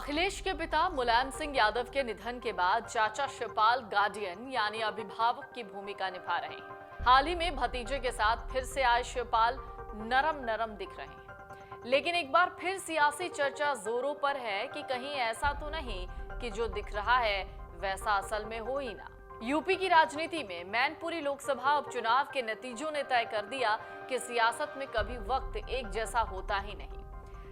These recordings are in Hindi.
अखिलेश के पिता मुलायम सिंह यादव के निधन के बाद चाचा शिवपाल गार्डियन यानी अभिभावक की भूमिका निभा रहे हैं। हाल ही में भतीजे के साथ फिर से आए शिवपाल नरम नरम दिख रहे हैं, लेकिन एक बार फिर सियासी चर्चा जोरों पर है कि कहीं ऐसा तो नहीं कि जो दिख रहा है वैसा असल में हो ही ना। यूपी की राजनीति में मैनपुरी लोकसभा उपचुनाव के नतीजों ने तय कर दिया कि सियासत में कभी वक्त एक जैसा होता ही नहीं।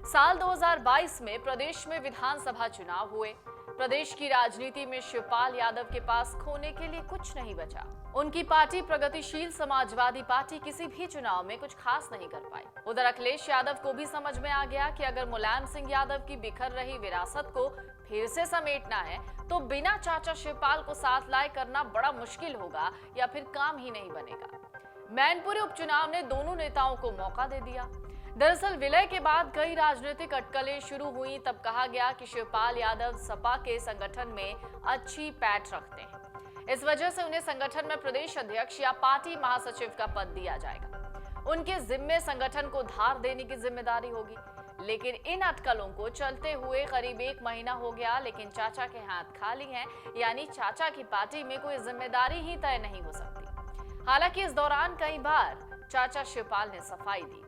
साल 2022 में प्रदेश में विधानसभा चुनाव हुए। प्रदेश की राजनीति में शिवपाल यादव के पास खोने के लिए कुछ नहीं बचा। उनकी पार्टी प्रगतिशील समाजवादी पार्टी किसी भी चुनाव में कुछ खास नहीं कर पाई। उधर अखिलेश यादव को भी समझ में आ गया कि अगर मुलायम सिंह यादव की बिखर रही विरासत को फिर से समेटना है तो बिना चाचा शिवपाल को साथ लाए करना बड़ा मुश्किल होगा या फिर काम ही नहीं बनेगा। मैनपुरी उपचुनाव ने दोनों नेताओं को मौका दे दिया। दरअसल विलय के बाद कई राजनीतिक अटकलें शुरू हुई, तब कहा गया कि शिवपाल यादव सपा के संगठन में अच्छी पैठ रखते हैं। इस वजह से उन्हें संगठन में प्रदेश अध्यक्ष या पार्टी महासचिव का पद दिया जाएगा। उनके जिम्मे संगठन को धार देने की जिम्मेदारी होगी। लेकिन इन अटकलों को चलते हुए करीब 1 महीना हो गया, लेकिन चाचा के हाथ खाली हैं, यानी चाचा की पार्टी में कोई जिम्मेदारी ही तय नहीं हो सकती। हालांकि इस दौरान कई बार चाचा शिवपाल ने सफाई दी।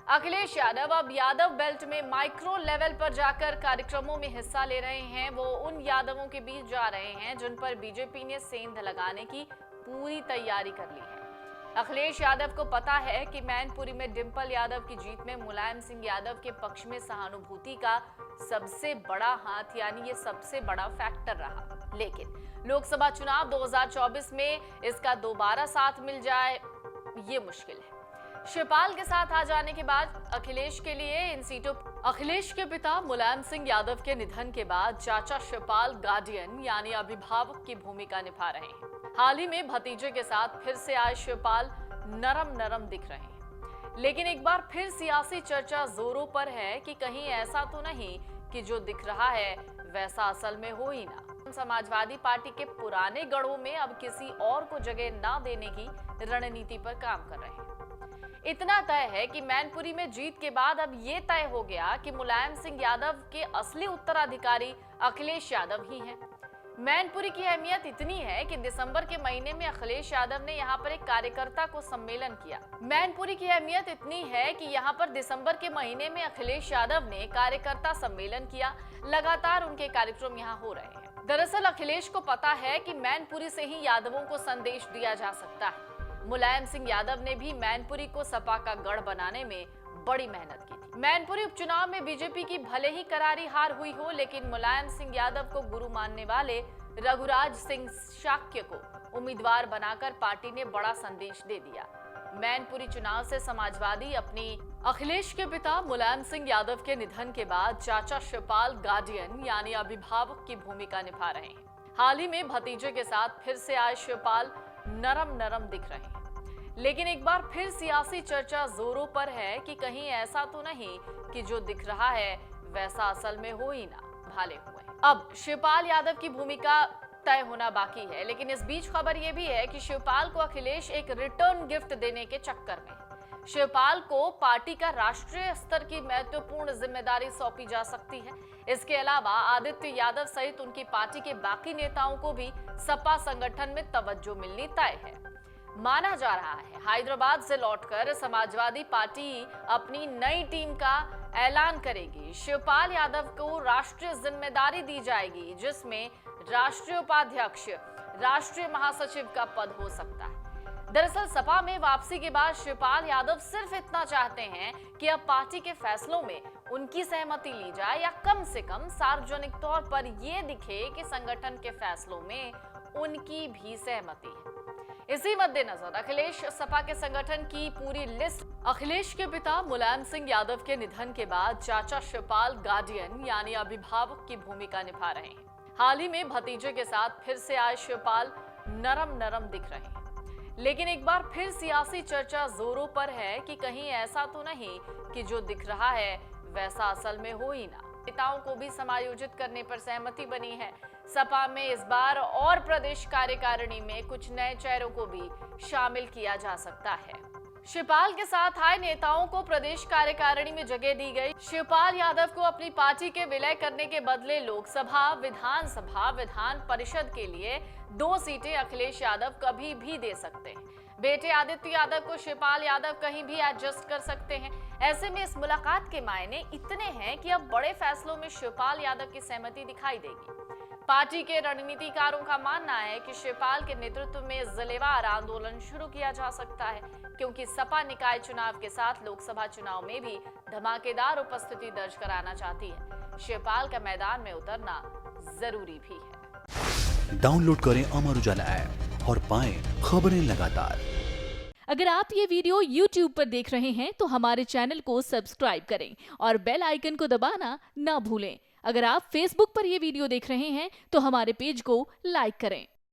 अखिलेश यादव अब यादव बेल्ट में माइक्रो लेवल पर जाकर कार्यक्रमों में हिस्सा ले रहे हैं। वो उन यादवों के बीच जा रहे हैं जिन पर बीजेपी ने सेंध लगाने की पूरी तैयारी कर ली है। अखिलेश यादव को पता है कि मैनपुरी में डिंपल यादव की जीत में मुलायम सिंह यादव के पक्ष में सहानुभूति का सबसे बड़ा हाथ यानी ये सबसे बड़ा फैक्टर रहा। लेकिन लोकसभा चुनाव 2024 में इसका दोबारा साथ मिल जाए ये मुश्किल है। शिवपाल के साथ आ जाने के बाद अखिलेश के लिए इन सीटों अखिलेश के पिता मुलायम सिंह यादव के निधन के बाद चाचा शिवपाल गार्डियन यानी अभिभावक की भूमिका निभा रहे हैं। हाल ही में भतीजे के साथ फिर से आए शिवपाल नरम नरम दिख रहे हैं, लेकिन एक बार फिर सियासी चर्चा जोरों पर है कि कहीं ऐसा तो नहीं कि जो दिख रहा है वैसा असल में हो ही ना। समाजवादी पार्टी के पुराने गढ़ों में अब किसी और को जगह ना देने की रणनीति पर काम कर रहे हैं। इतना तय है कि मैनपुरी में जीत के बाद अब ये तय हो गया कि मुलायम सिंह यादव के असली उत्तराधिकारी अखिलेश यादव ही हैं। मैनपुरी की अहमियत इतनी है कि दिसंबर के महीने में अखिलेश यादव ने यहाँ पर एक कार्यकर्ता को सम्मेलन किया। मैनपुरी की अहमियत इतनी है कि यहाँ पर दिसंबर के महीने में अखिलेश यादव ने कार्यकर्ता सम्मेलन किया। लगातार उनके कार्यक्रम यहाँ हो रहे हैं। दरअसल अखिलेश को पता है कि मैनपुरी से ही यादवों को संदेश दिया जा सकता है। मुलायम सिंह यादव ने भी मैनपुरी को सपा का गढ़ बनाने में बड़ी मेहनत की थी। मैनपुरी उपचुनाव में बीजेपी की भले ही करारी हार हुई हो, लेकिन मुलायम सिंह यादव को गुरु मानने वाले रघुराज सिंह शाक्य को उम्मीदवार बनाकर पार्टी ने बड़ा संदेश दे दिया। मैनपुरी चुनाव से समाजवादी अपनी अखिलेश के पिता मुलायम सिंह यादव के निधन के बाद चाचा शिवपाल गार्डियन यानी अभिभावक की भूमिका निभा रहे हैं। हाल ही में भतीजे के साथ फिर से आए शिवपाल नरम नरम दिख रहे हैं, लेकिन एक बार फिर सियासी चर्चा जोरों पर है कि कहीं ऐसा तो नहीं कि जो दिख रहा है वैसा असल में हो ही ना भाले हुए। अब शिवपाल यादव की भूमिका तय होना बाकी है, लेकिन इस बीच खबर यह भी है कि शिवपाल को अखिलेश एक रिटर्न गिफ्ट देने के चक्कर में। शिवपाल को पार्टी का राष्ट्रीय स्तर की महत्वपूर्ण जिम्मेदारी सौंपी जा सकती है। इसके अलावा आदित्य यादव सहित उनकी पार्टी के बाकी नेताओं को भी सपा संगठन में तवज्जो मिलनी तय है। माना जा रहा है हैदराबाद से लौटकर समाजवादी पार्टी अपनी नई टीम का ऐलान करेगी। शिवपाल यादव को राष्ट्रीय जिम्मेदारी दी जाएगी, जिसमें राष्ट्रीय उपाध्यक्ष, राष्ट्रीय महासचिव का पद हो सकता है। दरअसल सपा में वापसी के बाद शिवपाल यादव सिर्फ इतना चाहते हैं कि अब पार्टी के फैसलों में उनकी सहमति ली जाए या कम से कम सार्वजनिक तौर पर यह दिखे कि संगठन के फैसलों में उनकी भी सहमति है। इसी मद्देनजर अखिलेश सपा के संगठन की पूरी लिस्ट अखिलेश के पिता मुलायम सिंह यादव के निधन के बाद चाचा शिवपाल गार्डियन यानी अभिभावक की भूमिका निभा रहे हैं। हाल ही में भतीजे के साथ फिर से आए शिवपाल नरम नरम दिख रहे हैं, लेकिन एक बार फिर सियासी चर्चा जोरों पर है कि कहीं ऐसा तो नहीं कि जो दिख रहा है वैसा असल में हो ही ना। नेताओं को भी समायोजित करने पर सहमति बनी है। सपा में इस बार और प्रदेश कार्यकारिणी में कुछ नए चेहरों को भी शामिल किया जा सकता है। शिवपाल के साथ आए नेताओं को प्रदेश कार्यकारिणी में जगह दी गई। शिवपाल यादव को अपनी पार्टी के विलय करने के बदले लोकसभा, विधानसभा, विधान परिषद के लिए 2 सीटें अखिलेश यादव कभी भी दे सकते हैं। बेटे आदित्य यादव को शिवपाल यादव कहीं भी एडजस्ट कर सकते हैं। ऐसे में इस मुलाकात के मायने इतने हैं कि अब बड़े फैसलों में शिवपाल यादव की सहमति दिखाई देगी। पार्टी के रणनीतिकारों का मानना है कि शिवपाल के नेतृत्व में जिलेवार आंदोलन शुरू किया जा सकता है, क्योंकि सपा निकाय चुनाव के साथ लोकसभा चुनाव में भी धमाकेदार उपस्थिति दर्ज कराना चाहती है। शिवपाल का मैदान में उतरना जरूरी भी है। डाउनलोड करें अमर उजाला ऐप और पाएं खबरें लगातार। अगर आप ये वीडियो YouTube पर देख रहे हैं तो हमारे चैनल को सब्सक्राइब करें और बेल आइकन को दबाना ना भूलें। अगर आप Facebook पर ये वीडियो देख रहे हैं तो हमारे पेज को लाइक करें।